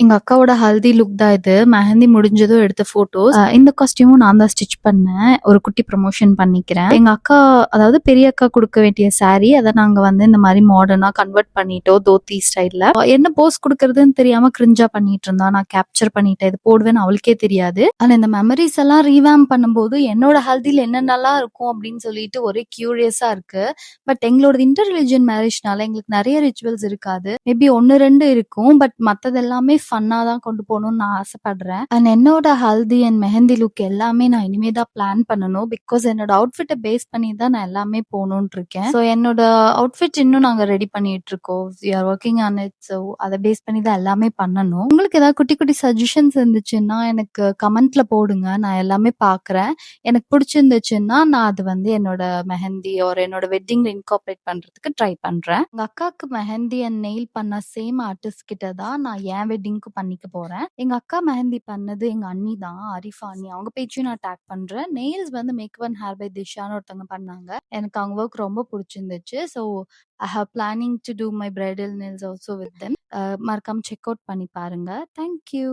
எங்க அக்காவோட ஹல்தி லுக் தான் இது. மெஹந்தி முடிஞ்சதும் எடுத்த ஃபோட்டோஸ். இந்த காஸ்டியூமும் நான் தான் ஸ்டிச் பண்ணேன். ஒரு குட்டி ப்ரமோஷன் பண்ணிக்கிறேன். எங்க அக்கா அதாவது பெரிய அக்கா குடுக்க வேண்டிய சாரி அத நாங்க வந்து இந்த மாரி மாடர்னா கன்வெர்ட் பண்ணிட்டோம். தோத்தி ஸ்டைல்ல. என்ன போஸ் குடுக்குறதுன்னு தெரியாம கிரிஞ்சா பண்ணிட்டு இருந்தா. நான் கேப்சர் பண்ணிட்டேன். இது போடுவேன்னு அவளுக்கே தெரியாது. ஆனா இந்த மெமரீஸ் எல்லாம் ரீவாம்ப் பண்ணும்போது என்னோட ஹல்தில என்னென்னலாம் இருக்கும் அப்படின்னு சொல்லிட்டு ஒரே கியூரியஸா இருக்கு. பட் எங்களோடது இன்டர் ரிலிஜியன் மேரேஜ்னால எங்களுக்கு நெறைய ரிச்சுவல்ஸ் இருக்காது. மேபி 1, 2 இருக்கும். பட் மத்தது எல்லாமே ஃபன்னா தான் கொண்டு போணும்னு நான் ஆசைப்படுறேன். அண்ட் என்னோட ஹல்தி அண்ட் மெஹந்தி லுக் எல்லாமே நான் இனிமே தான் பிளான் பண்ணணும். பிகாஸ் என்னோட அவுட்ஃபிட்ட பேஸ் பண்ணி தான் நான் எல்லாமே போணும்னு இருக்கேன். ஸோ என்னோட அவுட்ஃபிட் இன்னும் நாங்க ரெடி பண்ணிட்டு இருக்கோம். We are working on it. So அத பேஸ் பண்ணி தான் எல்லாமே பண்ணணும். உங்களுக்கு ஏதாவது குட்டி குட்டி சஜஷன்ஸ் இருந்துச்சுன்னா எனக்கு கமெண்ட்ல போடுங்க. நான் எல்லாமே பார்க்குறேன். எனக்கு பிடிச்சிருந்துச்சுன்னா நான் அது வந்து என்னோட மெஹந்தி ஆர் என்னோட வெட்டிங்ல இன்கார்பரேட் பண்றதுக்கு ட்ரை பண்றேன். எங்க அக்காக்கு மெஹந்தி அண்ட் நெயில் பண்ண சேம் ஆர்டிஸ்ட் கிட்ட தான் நான் என் வெட்டிங்க்கு பண்ணிக்க போறேன். எங்க அக்கா மெஹந்தி பண்ணது எங்க அண்ணி தான், அரிஃபா அண்ணி. அவங்க பேஜையும் நான் டேக் பண்றேன். நெயில்ஸ் வந்து மேக்கப் அண்ட் ஹேர் பை திஷான்னு ஒருத்தவங்க பண்ணாங்க. எனக்கு அவங்க ஒர்க் ரொம்ப பிடிச்சிருந்துச்சு. So I have planning to do my bridal nails also with them. மறக்காம செக் அவுட் பண்ணி பாருங்க. Thank you.